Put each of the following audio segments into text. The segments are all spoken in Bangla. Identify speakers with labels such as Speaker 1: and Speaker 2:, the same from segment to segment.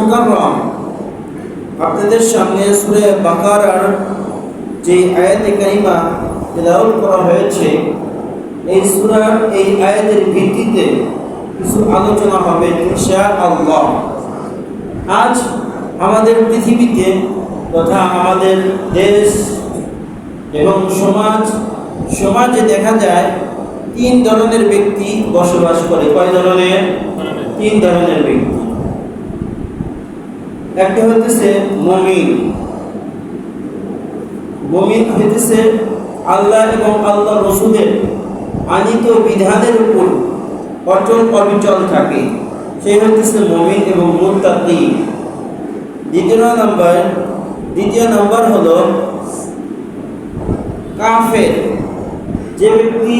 Speaker 1: মুকাররম আপনাদের সামনে সূরা বাকারার যে আয়াতে কারিমা তেলাওয়াত করা হয়েছে, এই সূরার এই আয়াতের ভিত্তিতে কিছু আলোচনা হবে ইনশাআল্লাহ। আজ আমাদের পৃথিবীতে তথা আমাদের দেশ এবং সমাজে দেখা যায় তিন ধরনের ব্যক্তি বসবাস করে। কয় ধরনের? তিন ধরনের ব্যক্তি। একটা হইতেছে মুমিন হইতেছে আল্লাহ এবং আল্লাহ রসুলের আনিত বিধানের উপর অটল অবিচল থাকে, সে হইতেছে মুমিন এবং মুত্তাকি। দ্বিতীয় নাম্বার হলো কাফের, যে ব্যক্তি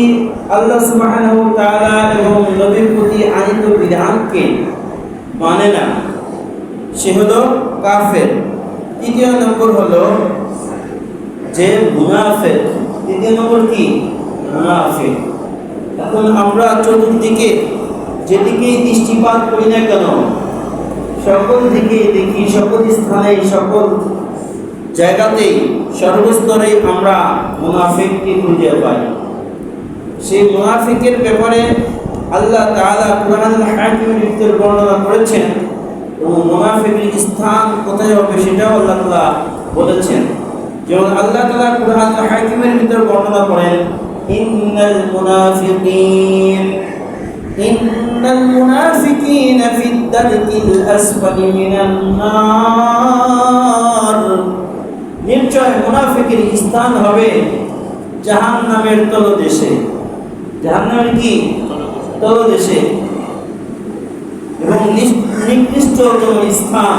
Speaker 1: আল্লাহ সুবহানাহু ওয়া তাআলা এবং নবীর প্রতি আনিত বিধানকে মানে না, সে হলো কাফের। তৃতীয় নম্বর হলো যে মুনাফিক। তৃতীয় নম্বর কি? মুনাফিক। এখন আমরা চতুর্দিকে যেদিকেই দৃষ্টিপাত করি না কেন, সকল দিকে দেখি, সকল স্থানে, সকল জায়গাতেই, সর্বস্তরে আমরা মুনাফিককে খুঁজে পাই। সেই মুনাফিকের ব্যাপারে আল্লাহ তাআলা কুরআনুল হাকিমের ভিতরে বর্ণনা করেছেন এবং মুনাফিকের স্থান কোথায় হবে সেটাও আল্লাহ তাআলা বলেছেন। যেমন আল্লাহ তাআলা কুরআনুল হাকিমের ভিতরে বর্ণনা করেন, ইন্নাল মুনাফিকিনা ফিদ দারকিল আসফালি মিনান নার। নিশ্চয় মুনাফিকের স্থান হবে জাহান্নামের তলদেশে। জাহান্নামের কি? তলদেশে। এবং নিকৃষ্টতম স্থান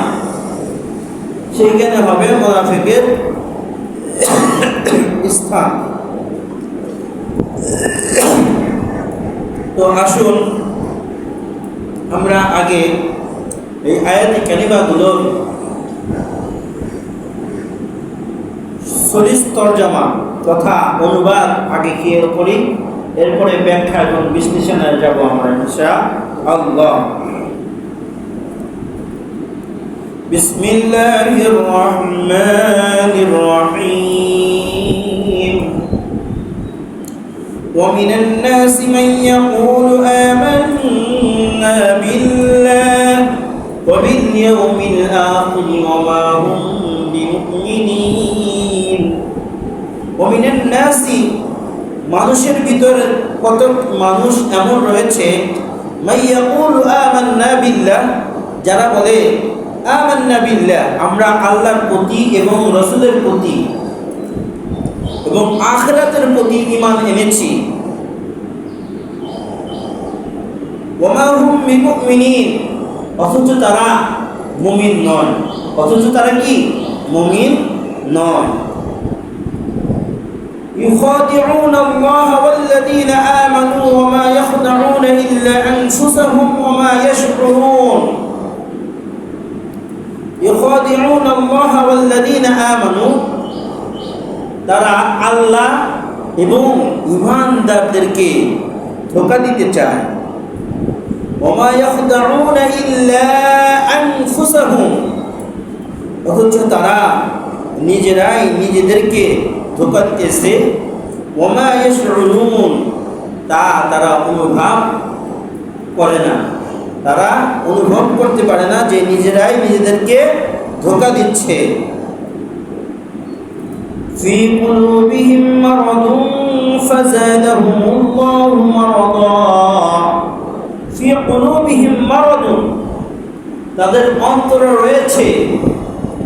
Speaker 1: সেইখানে হবে মুনাফিকের স্থান। তো আসুন আমরা আগে এই আয়াতি কালিমাগুলোর সহিহ তরজমা তথা অনুবাদ আগে খেয়াল করি, এরপরে ব্যাখ্যা এবং বিশ্লেষণে যাব আমরা ইনশাআল্লাহ। বিসমিল্লাহির রহমানির রহিম। ومن الناس من يقول آمنا بالله وباليوم الآخر وما هم بمؤمنين। ومن الناس, মানুষের ভিতরে কত মানুষ এমন রয়েছে, মান ইয়াকুলু আমান্না বিল্লাহ, যারা বলে আমান্না বিল্লাহ, আমরা আল্লাহর প্রতি এবং রাসূলের প্রতি এবং আখিরাতের প্রতি ঈমান এনেছি। ওয়া মা হুম বিমুমিনিন, অথচ তারা মুমিন নয়। অথচ তারা কি? মুমিন নয়। يخادعون الله والذين آمنوا وما يخدعون إلا أنفسهم وما يشعرون। يخادعون الله والذين آمنوا, তারা আল্লাহ এবং ঈমানদারদেরকে ধোঁকা দিতে চায়। وما يخدعون إلا أنفسهم, অথচ তারা নিজেরাই নিজেদেরকে ধোঁকা দিতেছে। ওমা ইয়াশউরুন, তারা অনুভব করে না, তারা অনুভব করতে পারে না যে নিজেরাই নিজেদেরকে ধোঁকা দিচ্ছে। ফি কুলুবিহিম মারাদুন ফাযাদাহুমুল্লাহু মারাদা। ফি কুলুবিহিম মারাদুন, তাদের অন্তরে রয়েছে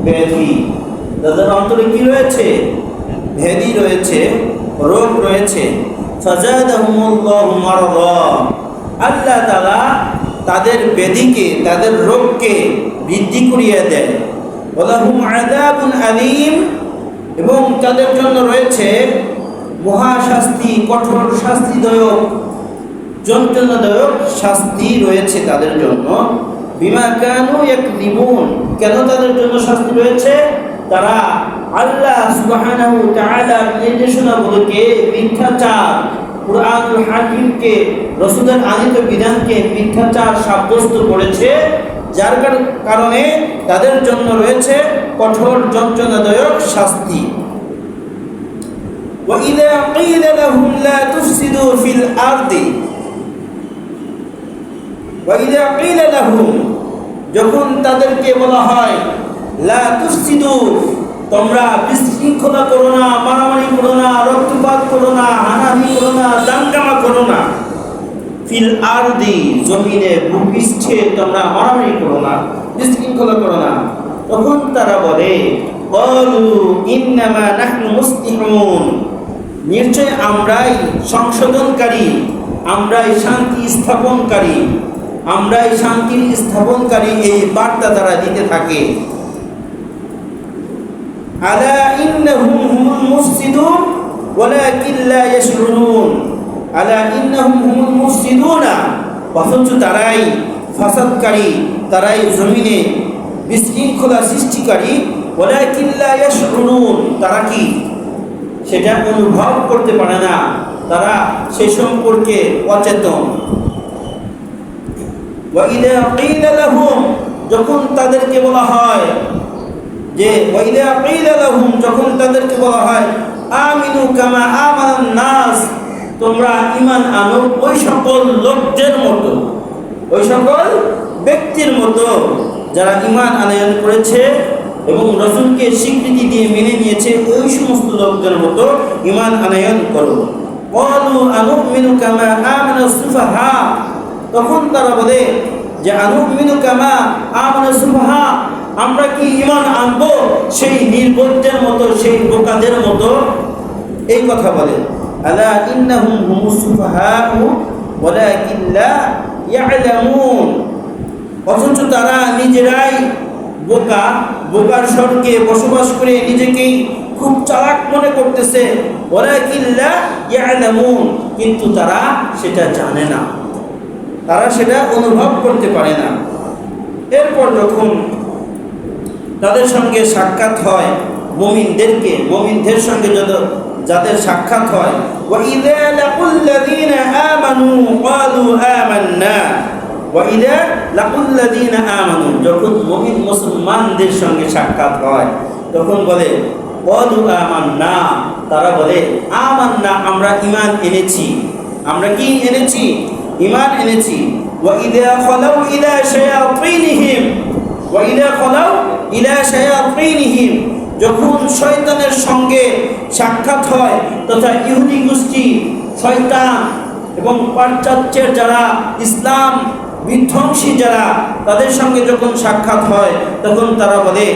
Speaker 1: ব্যাধি। তাদের অন্তরে কি রয়েছে? ব্যাধি রয়েছে, রোগ রয়েছে। ফাযাদাহুমুল্লাহু মারাদা, আল্লাহ তাআলা তাদের ব্যাধিকে, তাদের রোগকে বৃদ্ধি করিয়ে দেয়। ওয়ালাহুম আযাবুন আলীম, এবং তাদের জন্য রয়েছে মহাশাস্তি, কঠোর শাস্তিদায়ক, যন্ত্রণাদায়ক শাস্তি রয়েছে তাদের জন্য। বিমা কানু ইয়াকযিবুন, কেন তাদের জন্য শাস্তি রয়েছে? তারা আল্লাহ সুবহানাহু ওয়া তাআলার নির্দেশনাগুলোকে মিথ্যাচার, কুরআনুল হাকিমকে, রাসূলের আনিত বিধানকে মিথ্যাচার সাব্যস্ত করেছে যার কারণে তাদের জন্য রয়েছে কঠোর যন্ত্রণাদায়ক শাস্তি। وَإِذَا قِيلَ لَهُمْ لَا تُفْسِدُوا فِي الْأَرْضِ وَإِذَا قِيلَ لَهُمْ যখন তাদেরকে বলা হয় লা তুফসিদু তোমরা বিশৃঙ্খলা করো না, মারামারি করো না, রক্তপাত করো না, হানাহানি করো না, দাঙ্গামা করো না, ফিল আরদি জমিনে ভূপৃষ্ঠে তোমরা মারামারি করো না, বিশৃঙ্খলা করো না, তখন তারা বলে ক্বালু ইন্নামা নাহনু মুসলিহুন নিশ্চয় আমরাই সংশোধনকারী, আমরাই শান্তি স্থাপনকারী, আমরাই শান্তির স্থাপনকারী এই বার্তা তারা দিতে থাকে। আলা ইন্নাহুম হুমুল মুফসিদুন ওয়ালাকিন লা ইয়াশউরুন আলা ইন্নাহুম হুমুল মুফসিদুনা অথচ তারাই ফাসাদকারী, তারাই জমিনে বিশৃঙ্খলা সৃষ্টিকারী। ওয়ালাকিন লা ইয়াশউরুন তারা কি সেটা অনুভব করতে পারে না, তারা সে সম্পর্কে অচেতন। ওয়াইদা কিলা লাহুম যখন তাদেরকে বলা হয় যে ওয়াইদা কিলা লাহুম যখন তাদেরকে বলা হয় আমিনু কামা আমানান নাস তোমরা ঈমান আনো ওই সকল লোকদের মতো, ওই সকল ব্যক্তির মতো যারা ঈমান আনয়ন করেছে এবং রাসূলকে স্বীকৃতি দিয়ে মেনে নিয়েছে ওই সমস্ত লোকদের মতো ঈমান আনয়ন করো। ক্বালু আনুমিনু কামা আমানাস সুফাহা তখন তারা বলে যে আনুমিনু কামা আমানাস সুফাহা আমরা কি ঈমান আনবো সেই নির্বোধদের মতো, সেই বোকাদের মতো, এই কথা বলে। আলা ইন্নাহুম হুমুস সুফাহাউ ওয়ালাকিন লা ইয়ালামুন অথচ তারা নিজেরাই বোকা, বোকার স্বর্গে বসবাস করে নিজেকেই খুব চালাক মনে করতেছে। ওয়ালাকিন লা ইয়ালামুন কিন্তু তারা সেটা জানে না, তারা সেটা অনুভব করতে পারে না। এরপর যখন তাদের সঙ্গে সাক্ষাৎ হয় মুমিনদের সঙ্গে যাদের সাক্ষাৎ হয় ওয়াইদা লাকুল্লাযীনা আমানু ক্বালু আমান্না ওয়াইদা লাকুল্লাযীনা আমানু যখন মুমিন মুসলমানদের সঙ্গে সাক্ষাৎ হয় তখন বলে ক্বালু আমান্না তারা বলে আমান্না আমরা ঈমান এনেছি। আমরা কি এনেছি? ঈমান এনেছি। ওয়াইদা খালাউ ইলা শায়াতিনহিম ওয়াইদা খালাউ ইলা শায়াতিনহিম যখন শয়তানের সঙ্গে সাক্ষাৎ হয় তথা ইহুদি গোষ্ঠী, শয়তান এবং পাশ্চাত্যের যারা ইসলাম বিধ্বংসী যারা তাদের সঙ্গে যখন সাক্ষাৎ হয় তখন তারা বলে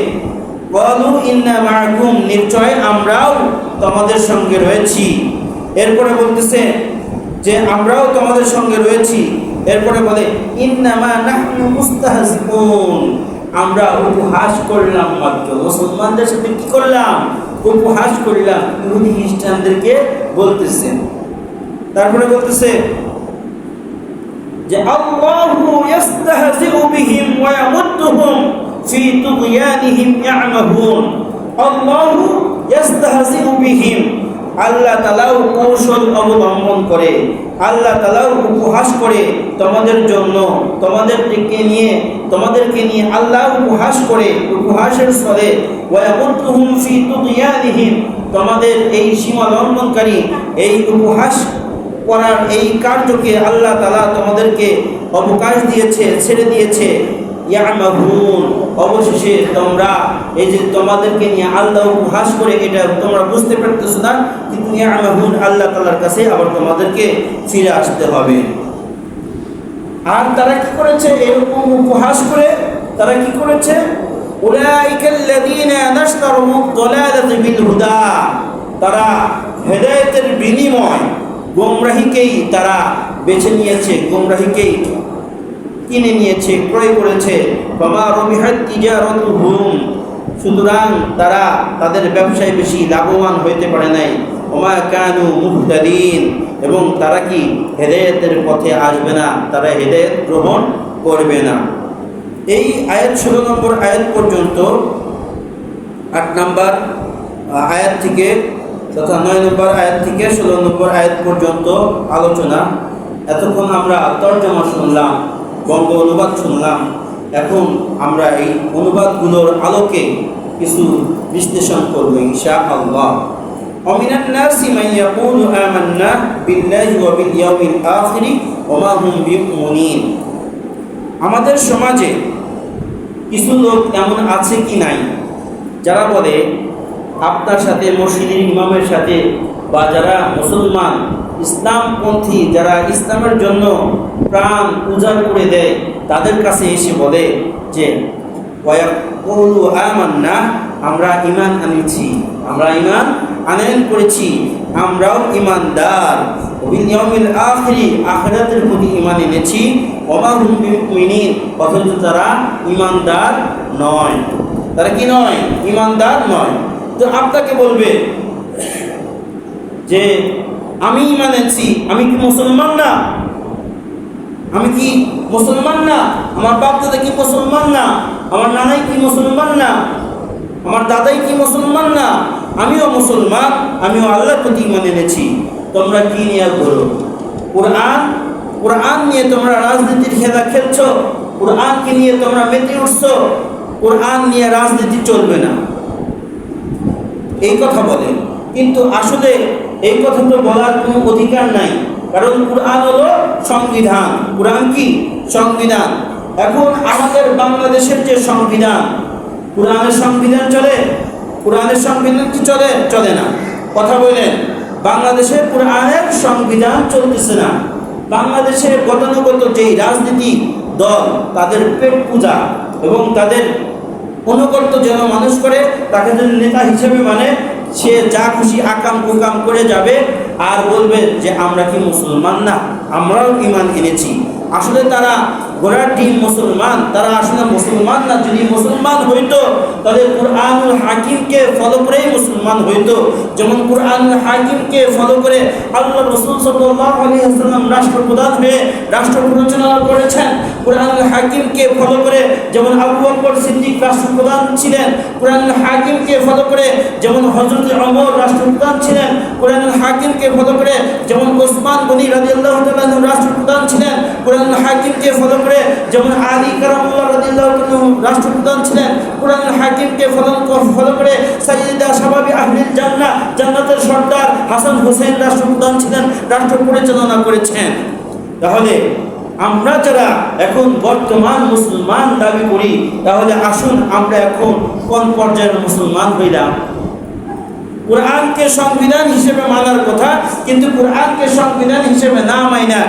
Speaker 1: ক্বালু ইন্না মাআকুম নিশ্চয় আমরাও তোমাদের সঙ্গে রয়েছি। এরপরে বলতেছে যে আমরাও তোমাদের সঙ্গে রয়েছি। এরপরে বলে ইন্নামা নাহনু মুস্তাহজিউন আমরা উপহাস করলাম মাত্র, মুসলমানদের সাথে কি করলাম? উপহাস করলাম। ইহুদি খ্রিস্টানদেরকে বলতেছেন। তারপরে বলতেছে যে আল্লাহু ইস্তাহজিউ বিহিম ওয়া ইয়ামুদ্দুহুম ফি তুগয়ানিহিম ইয়ামাহুন আল্লাহু ইস্তাহজিউ বিহিম আল্লাহ তাআলাও কৌশল অবলম্বন করে, আল্লাহ তাআলাও উপহাস করে তোমাদের জন্য, তোমাদেরকে নিয়ে আল্লাহ উপহাস করে, উপহাসের ফলে ওয়ায়ামুদ্দুহুম ফি তুগয়ানিহিম তোমাদের এই সীমা লঙ্ঘনকারী এই উপহাস করার এই কার্যকে আল্লাহ তাআলা তোমাদেরকে অবকাশ দিয়েছে, ছেড়ে দিয়েছে। ইয়ামাহুন অবশেষে তোমরা এই যে তোমাদেরকে নিয়ে আল্লাহ উপহাস করে এটা তোমরা বুঝতে পারতেছো না, কিন্তু ইয়ামাহুন আল্লাহ তাআলার কাছে আবার তোমাদেরকে ফিরে আসতে হবে। আর তারা কি করেছে? এরকম উপহাস করে তারা কি করেছে? উলাইকাল্লাযীনা নাশতারু দালালাতা বিল হুদা তারা হেদায়েতের বিনিময় গোমরাহিকেই তারা বেছে নিয়েছে, গোমরাহিকেই কিনে নিয়েছে, ক্রয় করেছে। বামা রবিহাত তিজারাতুহুম সুতরাং তারা তাদের ব্যবসায় বেশি লাভবান হইতে পারে নাই। ওমা কানু মুহতাদিন এবং তারা কি হেদায়েতের পথে আসবে না, তারা হেদায়েত গ্রহণ করবে না। এই আয়াত 16 নম্বর আয়াত পর্যন্ত 8 নম্বর আয়াত থেকে তথা 9 নম্বর আয়াত থেকে 16 নম্বর আয়াত পর্যন্ত আলোচনা। এতক্ষণ আমরা তরজমা শুনলাম, বঙ্গ অনুবাদ শুনলাম। এখন আমরা এই অনুবাদগুলোর আলোকে কিছু বিশ্লেষণ করব ইনশাআল্লাহ। ومن الناس من يقول آمنا بالله وباليوم الآخر وما هم بمؤمنين। আমাদের সমাজে কিছু লোক এমন আছে কি নাই যারা বলে আপনার সাথে মসজিদের ইমামের সাথে বা যারা মুসলমান ইসলামপন্থী যারা ইসলামের জন্য প্রাণ উজাড় করে দেয় তাদের কাছে এসে বলে যে ওয়ায়াকুলু আমান্না, আমরা ঈমান আনেছি, আমরা ঈমান আনয়ন করেছি, আমরাও ঈমানদার, বিল ইয়াউমিল আখির, আখিরাতের প্রতি ঈমান এনেছি, ওয়া মা হুম বিমুমিনিন, অথচ তারা ঈমানদার নয়। তারা কি নয়? ঈমানদার নয়। তো আপনাকে বলবে যে আমি ঈমান এনেছি, আমি কি মুসলমান না? আমি কি মুসলমান না? আমার বাপ দাদা কি মুসলমান না? আমার নানাই কি মুসলমান না? আমার দাদাই কি মুসলমান না? আমিও মুসলমান, আমিও আল্লাহর প্রতি ঈমান এনেছি। তোমরা কি নিয়ে করো? কোরআন নিয়ে তোমরা রাজনীতির খেলা খেলছো, কোরআনকে নিয়ে তোমরা মেতে উঠছো, কোরআন নিয়ে রাজনীতি চলবে না, এই কথা বলে। কিন্তু আসলে এই কথা তো বলার কোনো অধিকার নাই, কারণ কোরআন হলো সংবিধান। কোরআন কি? সংবিধান। এখন আমাদের বাংলাদেশের যে সংবিধান, কোরআনের সংবিধান চলে? কোরআনের সংবিধান কি চলে? চলে না। কথা বলেন, বাংলাদেশে কোরআনের সংবিধান চলতেছে না। বাংলাদেশে গতানুগত যেই রাজনীতি দল তাদের পেট পূজা এবং তাদের অনুগত যেন মানুষ করে, তাকে যেন নেতা হিসেবে মানে, সে যা খুশি আকাম কুকাম করে যাবে আর বলবে যে আমরা কি মুসলমান না, আমরাও ঈমান এনেছি। আসলে তারা গোড়ার টিম মুসলমান, তারা আসলে মুসলমান না। যদি মুসলমান হইতো তাহলে কুরআনুল হাকিমকে ফলো করেই মুসলমান হইতো। যেমন কুরআনুল হাকিমকে ফলো করে আল্লাহ রাসূল সাল্লাল্লাহু আলাইহি ওয়াসাল্লাম রাষ্ট্রপ্রধান হয়ে রাষ্ট্র পরিচালনা করেছেন। কুরআনুল হাকিমকে ফলো করে যেমন আবু বকর সিদ্দিক রাষ্ট্রপ্রধান ছিলেন, কুরআনুল হাকিমকে ফলো করে যেমন হযরত ওমর রাষ্ট্রপ্রধান ছিলেন, কুরআনুল হাকিমকে ফলো করে যেমন ওসমান গনি রাদিয়াল্লাহু তাআলা রাষ্ট্রপ্রধান ছিলেন, কুরআনুল হাকিমকে ফলো করে যেমন আলী কারামুল্লাহ রাদিয়াল্লাহু তাআলা রাষ্ট্রপ্রধান ছিলেন, কুরআনুল হাকিমকে ফলো করে সাইয়্যিদা শাবাবি আহলিল জান্নাহ, জান্নাতের সর্দার হাসান হোসেন রাষ্ট্রপ্রধান ছিলেন, রাষ্ট্র পরিচালনা করেছেন। তাহলে আমরা যারা এখন বর্তমান মুসলমান দাবি করি, তাহলে আসুন আমরা এখন কোন পর্যায়ের মুসলমান হইলাম? কোরআনকে সংবিধান হিসেবে মানার কথা, কিন্তু কোরআনকে সংবিধান হিসেবে না মাইনা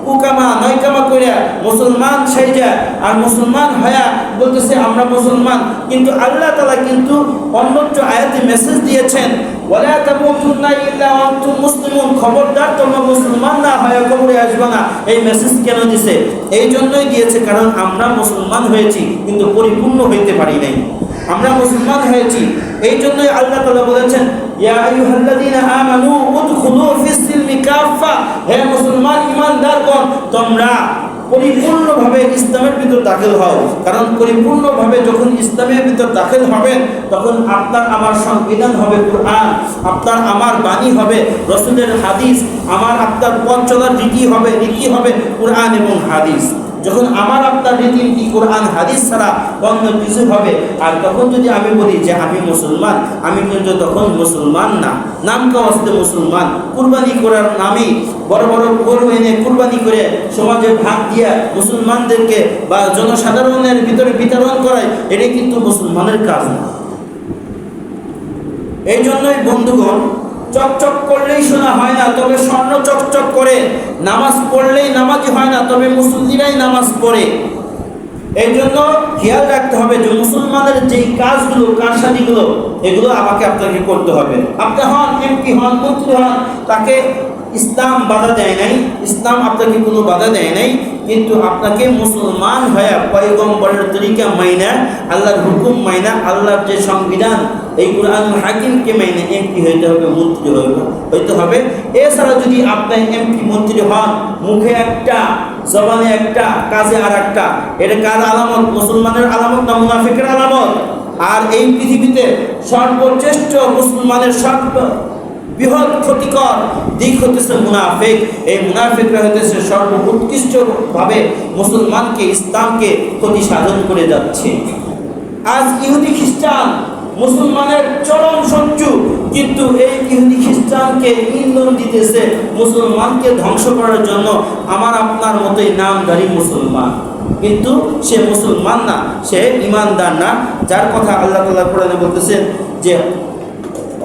Speaker 1: কুকামা নয়কামা করে মুসলমান সাইজা আর মুসলমান হয়া বলতেছে আমরা মুসলমান। কিন্তু আল্লাহ তাআলা কিন্তু অন্যত্র আয়াতে মেসেজ দিয়েছেন, ওয়ালা তামুতুন্না ইল্লা ওয়া আনতুম মুসলিমুন, খবরদার তোমরা মুসলমান না হয়ে কবরে আসবে না। এই মেসেজ কেন দিয়েছে? এই জন্যই দিয়েছে কারণ আমরা মুসলমান হয়েছি কিন্তু পরিপূর্ণ হইতে পারি নাই। আমরা মুসলমান হয়েছি, এই জন্যই আল্লাহ তাআলা বলেছেন, ইয়া আইয়ুহাল্লাযীনা আমানু উদখুলু ফিস-সিলমি কাফা, হে মুসলমান ঈমানদারগণ তোমরা পরিপূর্ণভাবে ইসলামের ভিতর দাখিল হও। কারণ পরিপূর্ণভাবে যখন ইসলামের ভিতর দাখিল হবেন তখন আপনার আমার সংবিধান হবে কোরআন, আপনার আমার বাণী হবে রাসূলের হাদিস, আমার আপনার পথ চলার রীতি হবে কোরআন এবং হাদিস। যখন আমার আপনার রীতি কোরআন হাদিস ছাড়া অন্য কিছু হবে, আর তখন যদি আমি বলি যে আমি মুসলমান, আমি কিন্তু তখন মুসলমান না। নাম কাওয়াস্তে মুসলমান, কুরবানি করার নামে বড় বড় গরু এনে কুরবানি করে সমাজে ভাগ দিয়া মুসলমানদেরকে বা জনসাধারণের ভিতরে বিতরণ করায়, এটা কিন্তু মুসলমানের কাজ না। এই জন্যই বন্ধুগণ, চকচক করলেই শোনা হয় না, তবে স্বর্ণ চকচক করে। নামাজ পড়লেই নামাজি হয় না, তবে মুসল্লিরাই নামাজ পড়ে। এই জন্য খেয়াল রাখতে হবে যে মুসলমানের যেই কাজগুলো, কারসাজিগুলো, এগুলো আমাকে আপনাকে করতে হবে। আপনি হন এমপি, হন মন্ত্রী, হন, তাকে ইসলাম বাধা দেয় নাই, ইসলাম আপনাকে কোনো বাধা দেয় নাই। কিন্তু আপনাকে মুসলমান হয়ে পয়গম্বরের তরিকা মাইনা, আল্লাহর হুকুম মাইনা, আল্লাহর যে সংবিধান এই কুরআনুল হাকিমকে মাইনে এমপি হইতে হবে, মন্ত্রী হইতে হবে। এছাড়া যদি আপনি এমপি মন্ত্রী হন, মুখে একটা, জবানে একটা, কাজে আর একটা, এটা কার আলামত? মুসলমানের আলামত না মুনাফিকের আলামত? আর এই পৃথিবীতে সর্বশ্রেষ্ঠ মুসলমানের বৃহৎ ক্ষতিকর দিক হতেছে মুনাফিক। এই মুনাফিকরা হতেছে সর্বোৎকৃষ্টভাবে মুসলমানকে, ইসলামকে ক্ষতি সাধন করে যাচ্ছে। আজ ইহুদি খ্রিস্টান মুসলমানের চরম শত্রু, কিন্তু এই ইহুদি খ্রিস্টানকে ইন্ধন দিতেছে মুসলমানকে ধ্বংস করার জন্য। আমার আপনার মতোই নামধারী মুসলমান, কিন্তু সে মুসলমান না, সে ইমানদার না, যার কথা আল্লাহ তাআলা কোরআনে বলতেছেন যে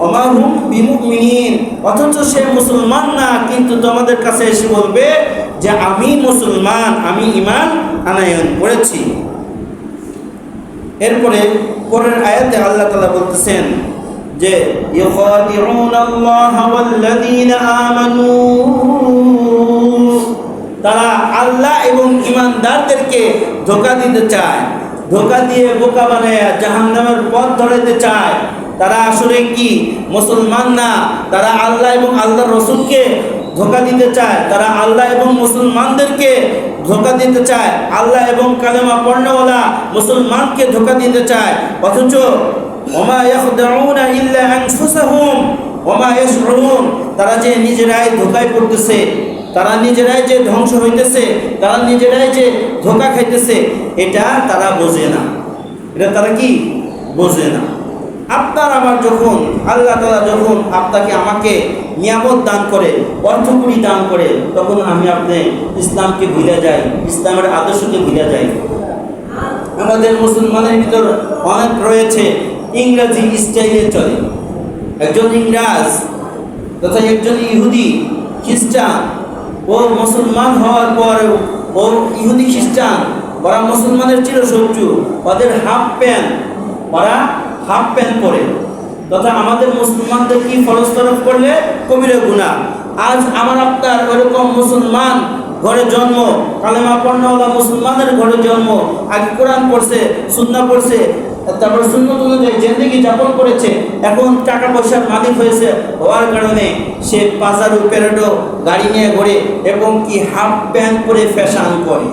Speaker 1: অমাহুম বিমুমিনিন, অথচ সে মুসলমান না, কিন্তু তোমাদের কাছে এসে বলবে যে আমি মুসলমান, আমি ঈমান আনয়ন করেছি। এরপরে পরের আয়াতে আল্লাহ তাআলা বলতেছেন যে ইউখাদিউনাল্লাহা ওয়াল্লাযীনা আমানু, তারা আল্লাহ এবং ঈমানদারদেরকে ধোঁকা দিতে চায়, ধোঁকা দিয়ে বোকা বানায় জাহান্নামের পথ ধরাতে চায়। তারা আসলে কি মুসলমান না, তারা আল্লাহ এবং আল্লাহর রাসূলকে ধোঁকা দিতে চায়, তারা আল্লাহ এবং মুসলমানদেরকে ধোঁকা দিতে চায়, আল্লাহ এবং কালেমা পড়নেওয়ালা মুসলমানকে ধোঁকা দিতে চায়। অথচ ওমা ইয়াখদাউনা ইল্লা আনফুসাহুম ওমা ইয়াশউরুন, তারা যে নিজেরাই ধোঁকায় পড়তেছে, তারা নিজেরাই যে ধ্বংস হইতেছে, তারা নিজেরাই যে ধোঁকা খাইতেছে, এটা তারা বোঝে না। এটা তারা কি বোঝে না। আপনার আমার যখন আল্লাহ তাআলা যখন আপনাকে আমাকে নিয়ামত দান করে, অর্থকড়ি দান করে, তখন আমি আপনি ইসলামকে ভুলে যাই, ইসলামের আদর্শকে ভুলে যাই। আমাদের মুসলমানের ভিতর অনেক রয়েছে ইংরেজি স্টাইলে চলে। একজন ইংরাজ তথা একজন ইহুদি খ্রিস্টান, ও মুসলমান হওয়ার পর ও ইহুদি খ্রিস্টান, ওরা মুসলমানের চিরশত্রু। ওদের হাফ প্যান্ট পরে, তথা আমাদের মুসলমানদের কি ফরজ তরফ করলে কবিরা গুনাহ। আজ আমার আপনার ওরকম মুসলমান ঘরে জন্ম, কালেমা পড়নেওয়ালা মুসলমানের ঘরে জন্ম, আগে কোরআন পড়ছে, সুন্নাহ পড়ছে, তারপর সুন্নত অনুযায়ী জিন্দেগি যাপন করেছে, এখন টাকা পয়সার মালিক হয়েছে, হওয়ার কারণে সে পাজারো প্যারেডো গাড়ি নিয়ে ঘোরে এবং কি হাফ প্যান্ট পরে ফ্যাশন করে,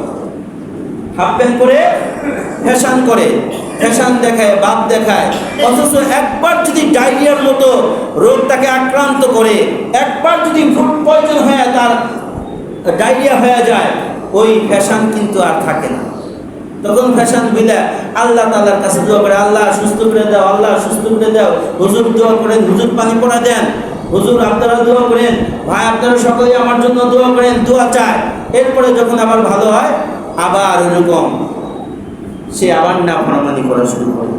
Speaker 1: হাফ প্যান্ট পরে ফ্যাশন করে, ফ্যাশন দেখায়, বাপ দেখায়। অথচ একবার যদি ডায়রিয়ার মতো রোগ তাকে আক্রান্ত করে, একবার যদি ফুড পয়জন হয়ে তার ডায়রিয়া হয়ে যায়, ওই ফ্যাশন কিন্তু আর থাকে না। তখন ফ্যাশন বিলে আল্লাহ তাআলার কাছে দোয়া করে, আল্লাহ সুস্থ করে দাও, আল্লাহ সুস্থ করে দাও। হুজুর দোয়া করেন, হুজুর পানি পড়া দেন, হুজুর আপনারা দোয়া করেন, ভাই আপনারা সকলেই আমার জন্য দোয়া করেন, দোয়া চায়। এরপরে যখন আবার ভালো হয়, আবার ওরকম সে আবার নাফরমানি করা শুরু করে।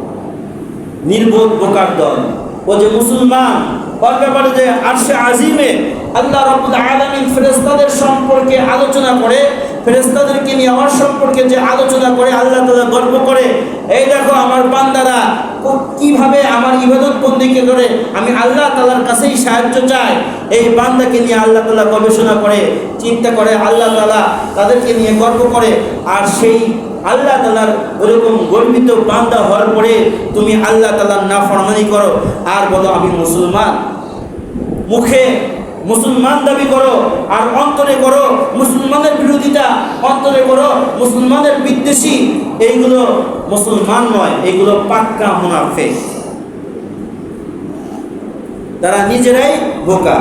Speaker 1: নির্বোধ বোকার দল। ও যে মুসলমান, ওর ব্যাপারে যে আরশে আজিমে আল্লাহ রাব্বুল আলামিন ফেরেশতাদের সম্পর্কে আলোচনা করে, ফেরেশতাদেরকে নিয়ে আমার সম্পর্কে যে আলোচনা করে, আল্লাহ তাআলা গর্ব করে, এই দেখো আমার বান্দারা কিভাবে আমার ইবাদত বন্দেগী করে, আমি আল্লাহ তাআলার কাছেই সাহায্য চাই। এই বান্দাকে নিয়ে আল্লাহ তাআলা গবেষণা করে, চিন্তা করে, আল্লাহ তাআলা তাদেরকে নিয়ে গর্ব করে। আর সেই আল্লাহ তাআলার ওরকম গর্বিত বান্দা হওয়ার পরে তুমি আল্লাহ তাআলার নাফরমানি করো আর বলো আমি মুসলমান। মুখে মুসলমান দাবি করো আর অন্তরে করো মুসলমানের বিরোধিতা, অন্তরে করো মুসলমানের বিদ্বেষী। এইগুলো মুসলমান নয়, এগুলো পাক্কা মুনাফিক। তারা নিজেরাই বোকা।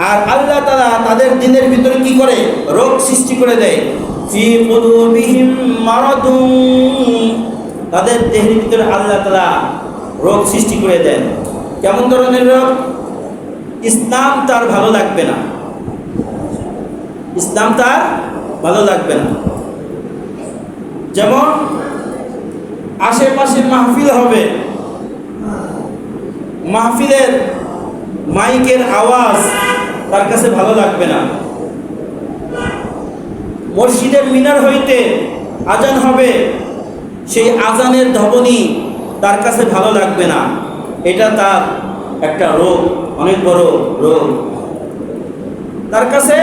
Speaker 1: আর আল্লাহ তাআলা তাদের দিনের ভিতরে কি করে? রোগ সৃষ্টি করে দেয়। ফি কুলুবিহিম মারাদুন, তাদের দেহের ভিতরে আল্লাহ তাআলা রোগ সৃষ্টি করে দেন। কেমন ধরনের রোগ? ইসলাম তার ভালো লাগবে না, ইসলাম তার ভালো লাগবে না। যেমন আশেপাশে মাহফিল হবে, মাহফিলের মাইকের আওয়াজ তার কাছে ভালো লাগবে না। মসজিদের মিনার হইতে আজান হবে, সেই আজানের ধ্বনি তার কাছে ভালো লাগবে না। এটা তার একটা রোগ, অনেক বড় রোগ। তার কাছে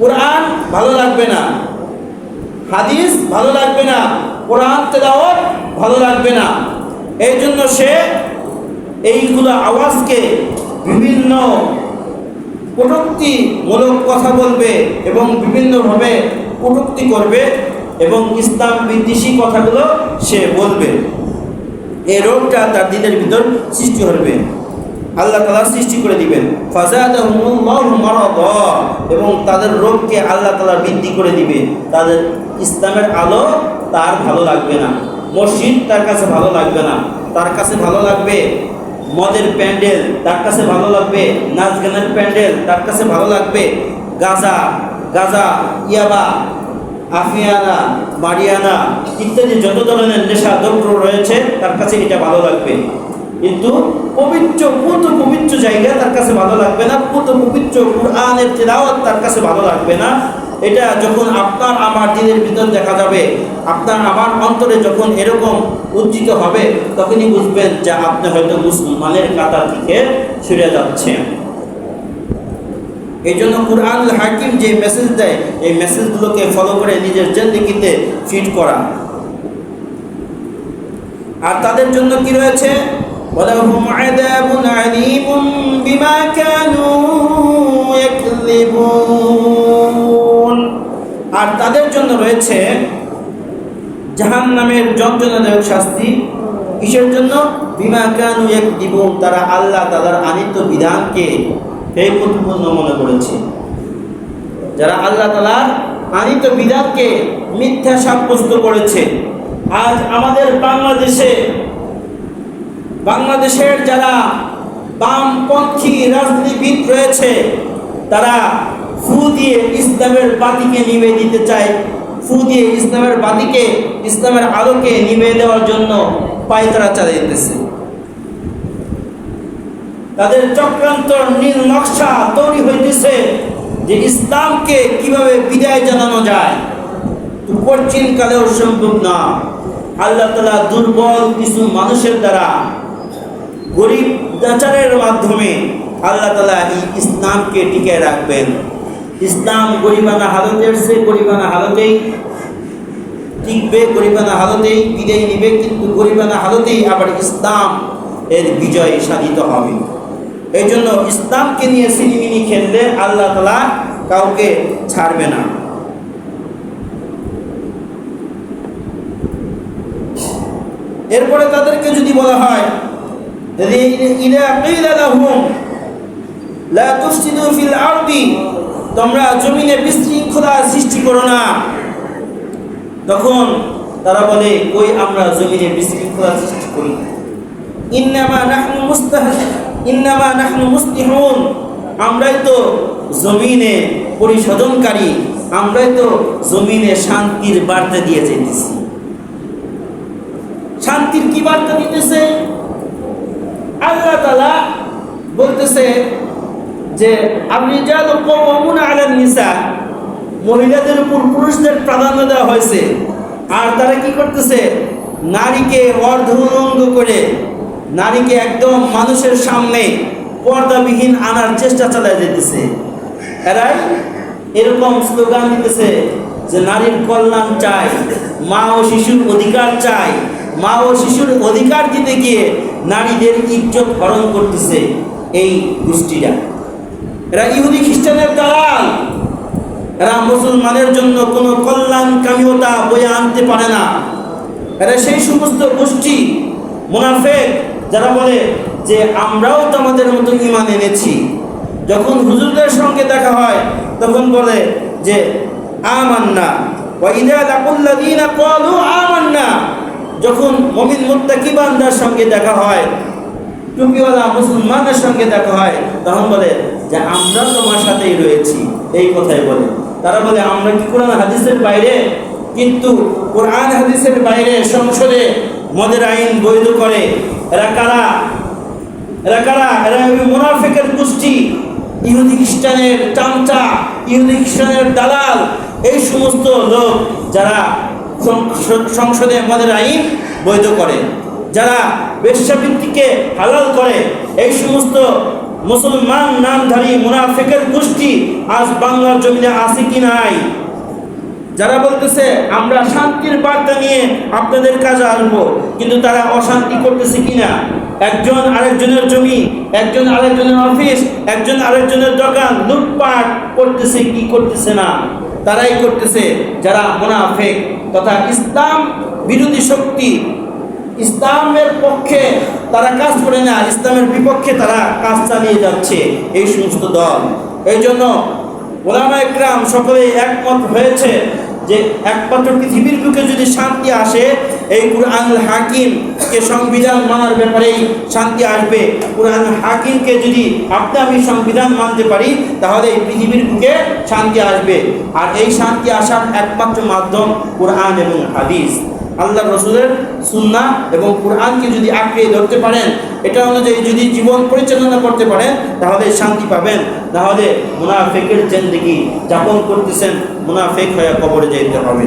Speaker 1: কোরআন ভালো লাগবে না, হাদিস ভালো লাগবে না, কোরআন তেলাওয়াত ভালো লাগবে না। এই জন্য সে এইগুলো আওয়াজকে বিভিন্ন কটূক্তিমূলক কথা বলবে এবং বিভিন্নভাবে কটূক্তি করবে এবং ইসলাম বিদ্বেষী কথাগুলো সে বলবে। এই রোগটা তার দিনের ভিতর সৃষ্টি হবে। আল্লাহ তাআলা সৃষ্টি করে দিবেন। ফাযাদাহুমুল্লাহু মারাদা, এবং তাদের রোগকে আল্লাহ তাআলা বৃদ্ধি করে দিবে। তাদের ইসলামের আলো তার ভালো লাগবে না, মসজিদ তার কাছে ভালো লাগবে না, তার কাছে ভালো লাগবে মদের প্যান্ডেল, তার কাছে ভালো লাগবে নাচ গানের প্যান্ডেল, তার কাছে ভালো লাগবে গাজা, ইয়াবা, আফিয়ানা, মারিয়ানা ইত্যাদি যত ধরনের নেশা দ্রব্য রয়েছে তার কাছে এটা ভালো লাগবে। কিন্তু পবিত্র জায়গা তার কাছে ভালো লাগবে না, পবিত্র কুরআনের তিলাওয়াত তার কাছে ভালো লাগবে না। এটা যখন আপনার আমার দিনের ভিতর দেখা যাবে, আপনার আমার অন্তরে যখন এরকম উজ্জিত হবে, তখনই বুঝবেন যে আপনি হয়তো মুসলমানের কাতার থেকে সরে যাচ্ছেন। এই জন্য কুরআনুল হাকিম যে মেসেজ দেয়, এই মেসেজগুলোকে ফলো করে নিজের জিন্দেগিতে ফিট করা। আর তাদের জন্য কি রয়েছে? ওয়ালাহুম আযাবুন আলীমুম বিমা কানু ইয়াকযিবুন, আর তাদের জন্য রয়েছে জাহান্নামের যন্ত্রণাদায়ক শাস্তি। কিসের জন্য? বিমা কানু ইয়াকযিবুন, তারা আল্লাহ তাআলার আনিত বিধানকে প্রতিপূর্ণ মনে করেছে। যারা আল্লাহ তাআলার আনিত বিধানকে মিথ্যা সাব্যস্ত করেছে। আজ আমাদের বাংলাদেশের যারা বামপন্থী রাজনীতিবিদ রয়েছে, তারা ফু দিয়ে ইসলামের বাতিকে নিভিয়ে দিতে চায়, ফু দিয়ে ইসলামের বাতিকে, ইসলামের আলোকে নিভিয়ে দেওয়ার জন্য পায়তারা চালাইতেছে। তাদের চক্রান্ত নীল নকশা তৈরি হইতেছে যে ইসলামকে কিভাবে বিদায় জানানো যায়, তো কঠিন কালেও সম্ভব না। আল্লাহ তাআলা দুর্বল কিছু মানুষের দ্বারা, গরিব দাচারের মাধ্যমে আল্লাহ তাআলা এই ইসলামকে টিকিয়ে রাখবেন। ইসলাম গরিবানা হালতের সে গরিবানা হালতেই টিকবে, গরিবানা হালতেই বিদায় নিবে, কিন্তু গরিবানা হালতেই আবার ইসলাম এর বিজয় সাধিত হবে। এই জন্য ইসলামকে নিয়ে সিনিমিনি খেললে আল্লাহ তাআলা কাউকে ছাড়বে না। এরপরে তাদেরকে যদি বলা হয় ইযা কিলা লাহুম লা তুফসিদু ফিল আরদি, তোমরা জমিনে বিশৃঙ্খলা সৃষ্টি করো না, তখন তারা বলে কই আমরা জমিনে বিশৃঙ্খলা সৃষ্টি করি। ইন্নামা নাহনু মুসলিহুন, আমরাই তো জমিনে পরিশোধনকারী, আমরাই তো জমিনে শান্তির বার্তা দিয়ে যেতেছি। শান্তির কি বার্তা দিতেছে? আল্লাহ তাআলা বলতেছে যে আর-রিজালু কাওয়ামুনা আলান নিসা, মহিলাদের উপর পুরুষদের প্রাধান্য দেওয়া হয়েছে। আর তারা কি করতেছে? নারীকে অর্ধউলঙ্গ করে, নারীকে একদম মানুষের সামনে পর্দাবিহীন আনার চেষ্টা চালিয়ে যেতেছে। এরাই এরকম স্লোগান দিতেছে যে নারীর কল্যাণ চাই, মা ও শিশুর অধিকার চাই। মা ও শিশুর অধিকার দিতে গিয়ে নারীদের ইজ্জত হরণ করতেছে এই গোষ্ঠীরা। এরা ইহুদি খ্রিস্টানের দালাল, এরা মুসলমানের জন্য কোনো কল্যাণকামীতা বয়ে আনতে পারে না। এরা সেই সমস্ত গোষ্ঠী মুনাফিক যারা বলে যে আমরাও তো আমাদের মতো ঈমান এনেছি। যখন হুজুরদের সঙ্গে দেখা হয় তখন বলে যে আমান্না, ওয়া ইযা লাকুল্লাযীনা ক্বালু আমান্না, যখন মুমিন মুত্তাকি বান্দার সঙ্গে দেখা হয়, টুপিওয়ালা মুসলমানের সঙ্গে দেখা হয়, তখন বলে যে আমরা তোমার সাথেই রয়েছি, এই কথাই বলে। তারা বলে আমরা কি কোরআন হাদিসের বাইরে? কিন্তু কোরআন হাদিসের বাইরে সংসদে মদের আইন বৈধ করে। এরা কারা? এরা মুনাফিকের গোষ্ঠী, ইহুদি খ্রিস্টানের চামচা, ইহুদি খ্রিস্টানের দালাল। এই সমস্ত লোক যারা সংসদে মদের আইন বৈধ করে, যারা বেশ্যাবৃত্তিকে হালাল করে, এই সমস্ত মুসলমান নামধারী মুনাফিকের গোষ্ঠী আজ বাংলার জমিনে আছে কি নাই? যারা বলতেছে আমরা শান্তির বার্তা নিয়ে আপনাদের কাছে আসবো, কিন্তু তারা অশান্তি করতেছে কিনা? একজন আরেকজনের জমি, একজন আরেকজনের অফিস, একজন আরেকজনের দোকান লুটপাট করতেছে কি করতেছে না? তারাই করতেছে যারা মুনাফিক তথা ইসলাম বিরোধী শক্তি, ইসলামের পক্ষে তারা কাজ করে না, ইসলামের বিপক্ষে তারা কাজ চালিয়ে যাচ্ছে এই সমস্ত দল। এই জন্য ওলামায়ে কেরাম সকলেই একমত হয়েছে যে একমাত্র পৃথিবীর বুকে যদি শান্তি আসে এই কুরআনুল হাকিমকে সংবিধান মানার ব্যাপারেই শান্তি আসবে। কুরআনুল হাকিমকে যদি আমি সংবিধান মানতে পারি তাহলে এই পৃথিবীর বুকে শান্তি আসবে। আর এই শান্তি আসার একমাত্র মাধ্যম কুরআন এবং হাদিস, আল্লাহ রসুলের সুন্নাহ এবং কুরআনকে যদি আঁকড়ে ধরতে পারেন, এটা অনুযায়ী যদি জীবন পরিচালনা করতে পারেন তাহলে শান্তি পাবেন। তাহলে মুনাফিকের জিন্দেগি যাপন করতেছেন, মুনাফিক হয়ে কবরে যেতে হবে।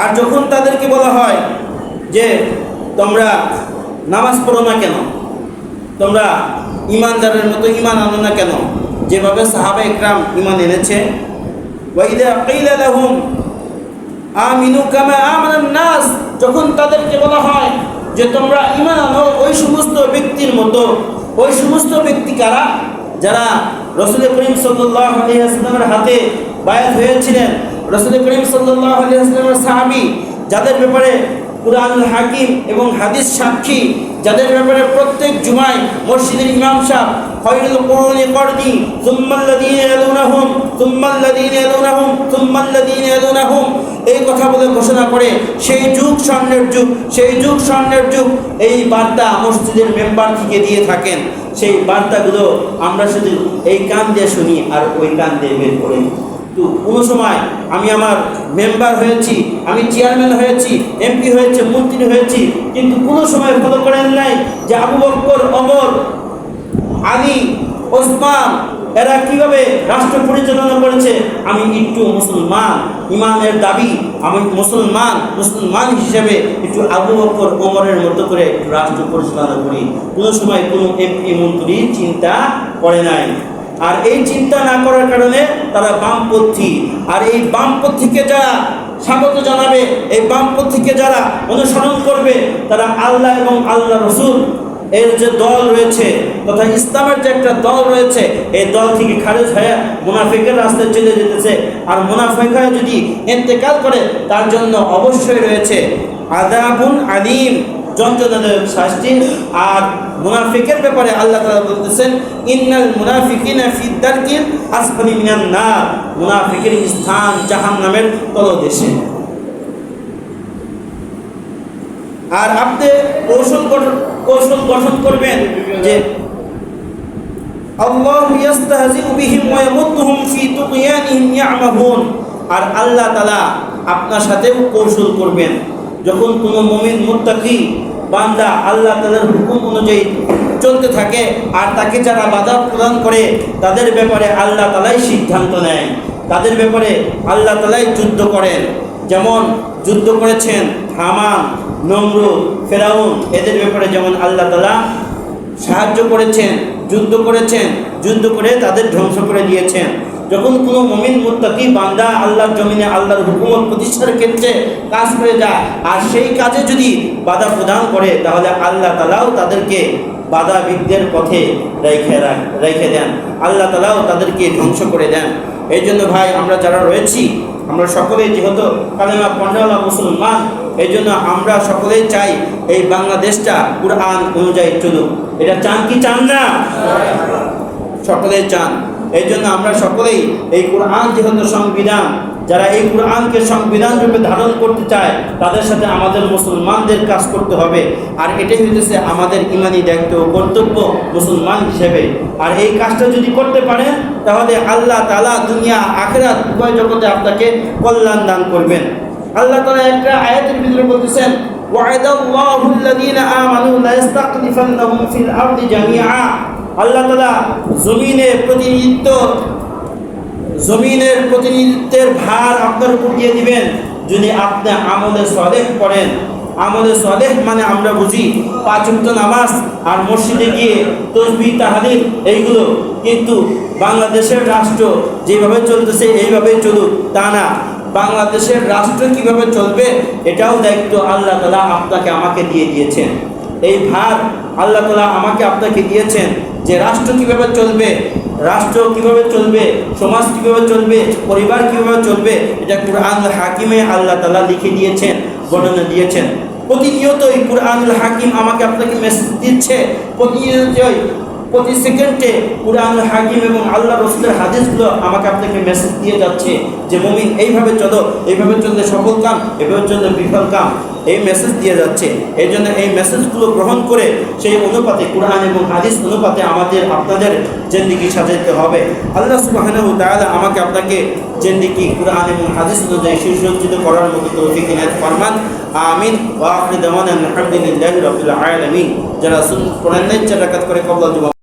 Speaker 1: আর যখন তাদেরকে বলা হয় যে তোমরা নামাজ পড়ো না কেন, তোমরা ইমানদারের মতো ইমান আনো না কেন, যেভাবে সাহাবায়ে কেরাম ইমান এনেছে, ওয়াইদা কিলা লাহুম আমিনু কামা আমানান নাস, যখন তাদেরকে বলা হয় যে তোমরা ঈমান আনো ওই সমস্ত ব্যক্তির মতো, ওই সমস্ত ব্যক্তি কারা? যারা রাসূল করিম সাল্লাল্লাহু আলাইহি ওয়াসাল্লামের হাতে বায়াত হয়েছিলেন, রাসূল করিম সাল্লাল্লাহু আলাইহি ওয়াসাল্লামের সাহাবী, যাদের ব্যাপারে কুরআনুল হাকিম এবং হাদিস সাক্ষী, যাদের ব্যাপারে প্রত্যেক জুমায় মসজিদের ইমাম সাহেব খায়রুল কুরুনি করনি সুম্মাল্লাযীনা ইয়ালুনাহুম সুম্মাল্লাযীনা ইয়ালুনাহুম সুম্মাল্লাযীনা ইয়ালুনাহুম এই কথা বলে ঘোষণা করে সেই যুগ স্বর্ণের যুগ, সেই যুগ স্বর্ণের যুগ, এই বার্তা মসজিদের মেম্বার থেকে দিয়ে থাকেন। সেই বার্তাগুলো আমরা শুধু এই কান দিয়ে শুনি আর ওই কান দিয়ে বের করি। তো কোনো সময় আমি আমার মেম্বার হয়েছি, আমি চেয়ারম্যান হয়েছি, এমপি হয়েছে, মন্ত্রী হয়েছি, কিন্তু কোনো সময় ফলো করেন নাই যে আবু বকর, ওমর, আলী, ওসমান এরা কিভাবে রাষ্ট্র পরিচালনা করেছে। আমি একটু মুসলমান, ইমানের দাবি, আমি মুসলমান হিসেবে একটু আবু বকর, ওমরের মতো করে একটু রাষ্ট্র পরিচালনা করি। কোনো সময় কোনো এমপি মন্ত্রী চিন্তা করে নাই। আর এই চিন্তা না করার কারণে তারা বামপন্থী। আর এই বামপন্থীকে যারা স্বাগত জানাবে, এই বামপন্থীকে যারা অনুসরণ করবে, তারা আল্লাহ এবং আল্লাহ রসুল এর যে দল রয়েছে তথা ইসলামের যে একটা দল রয়েছে, এই দল থেকে খারিজ হয়ে মুনাফিকের রাস্তায় চলে যেতেছে। আর মুনাফিক হয়ে যদি ইন্তেকাল করে তার জন্য অবশ্যই রয়েছে আযাবুন আলীম, যন্ত্রণাদায়ক শাস্তি। আর মুনাফিকের ব্যাপারে আল্লাহ তাআলা বলতেছেন ইন্নাল মুনাফিকিনা ফি দারকিল আসফালি মিনান নার, মুনাফিকের স্থান জাহান্নামের তলদেশে। আর আপনি কৌশল গঠন করবেন যে আল্লাহু ইস্তাহজিউ বিহিম ওয়া ইয়ামুদ্দুহুম ফি তুগয়ানিহিম ইয়ামাহুন, আর আল্লাহ তাআলা আপনার সাথেও কৌশল করবেন। যখন কোনো মুমিন মুত্তাকি বান্দা আল্লাহ তাআলার হুকুম অনুযায়ী চলতে থাকে আর তাকে যারা বাধা প্রদান করে তাদের ব্যাপারে আল্লাহ তাআলাই সিদ্ধান্ত নেয়, তাদের ব্যাপারে আল্লাহ তাআলাই যুদ্ধ করেন। যেমন যুদ্ধ করেছেন হামান, নমরুদ, ফেরাউন, এদের ব্যাপারে যেমন আল্লাহ তাআলা সাহায্য করেছেন, যুদ্ধ করেছেন, যুদ্ধ করে তাদের ধ্বংস করে দিয়েছেন। যখন কোনো মুমিন মুত্তাকি বান্দা আল্লাহর জমিনে আল্লাহর হুকুমত প্রতিষ্ঠার ক্ষেত্রে কাজ করে যায় আর সেই কাজে যদি বাধা প্রদান করে তাহলে আল্লাহ তাআলাও তাদেরকে বাধা বিঘ্নের পথে রেখে দেন, আল্লাহ তাআলাও তাদেরকে ধ্বংস করে দেন। এই জন্য ভাই আমরা যারা রয়েছি আমরা সকলেই যেহেতু কালেমা পড়নেওয়ালা মুসলমান, এই জন্য আমরা সকলেই চাই এই বাংলাদেশটা কুরআন অনুযায়ী চলুক। এটা চান কি চান না? সকলেই চান। এই জন্য আমরা সকলেই এই কুরআন যেহেতু সংবিধান, যারা এই কুরআনকে সংবিধান রূপে ধারণ করতে চায় তাদের সাথে আমাদের মুসলমানদের কাজ করতে হবে। আর এটাই হচ্ছে আমাদের ইমানি দায়িত্ব ও কর্তব্য মুসলমান হিসেবে। আর এই কাজটা যদি করতে পারেন তাহলে আল্লাহ তাআলা দুনিয়া আখিরাত উভয় জগতে আপনাকে কল্যাণ দান করবেন। আল্লাহ তাআলা একটা আয়াতের ভিতরে বলতেছেন ওয়া'দাল্লাহু আল্লাযীনা আমানু লা ইস্তাখলিফান্নাহুম ফিল আরদি জামিআ, আল্লাহ তাআলা জমিনের প্রতিনিধিত্বের ভার আপনার উপর দিয়ে দিবেন যদি আপনি আমলে সালেহ করেন। আমলে সালেহ মানে আমরা বুঝি 5 ওয়াক্ত নামাজ আর মসজিদে গিয়ে তাসবিহ তাহলিল এইগুলো, কিন্তু বাংলাদেশের রাষ্ট্র যেভাবে চলতেছে এইভাবেই চলুক তা না। বাংলাদেশের রাষ্ট্র কিভাবে চলবে এটাও দায়িত্ব আল্লাহ তাআলা আপনাকে আমাকে দিয়ে দিয়েছেন। এই ভার আল্লাহ তাআলা আমাকে আপনাকে দিয়েছেন যে রাষ্ট্র কিভাবে চলবে রাষ্ট্র কিভাবে চলবে, সমাজ কিভাবে চলবে, পরিবার কিভাবে চলবে, এটা কুরআনুল হাকিমে আল্লাহ তাআলা লিখে দিয়েছেন, বর্ণনা দিয়েছেন। প্রতিনিয়তই কুরআনুল হাকিম আমাকে আপনাকে মেসেজ দিচ্ছে, প্রতিনিয়তই প্রতি সেকেন্ডে কুরআনুল হাকিম এবং আল্লাহ রাসূলের হাদিসগুলো আমাকে আপনাকে মেসেজ দিয়ে যাচ্ছে যে মুমিন এইভাবে চলো, এইভাবে চললে সফল কাম, এভাবে চললে বিফল কাম, এই মেসেজ দিয়ে যাচ্ছে। এই জন্য এই মেসেজগুলো গ্রহণ করে সেই অনুপাতে কুরআন এবং হাদিস অনুপাতে আমাদের আপনাদের জিন্দেগি সাজাইতে হবে। আল্লাহ সুবহানাহু ওয়া তাআলা আমাকে আপনাকে জিন্দেগি কুরআন এবং হাদিস অনুযায়ী সুসজ্জিত করার মতো তৌফিক ইনায়াত ফরমান। আমিন। ওয়া আখিরু দাওয়ানা আলহামদুলিল্লাহি রাব্বিল আলামিন। যারা কোরআন নিয়ে রাকাত করে কবুল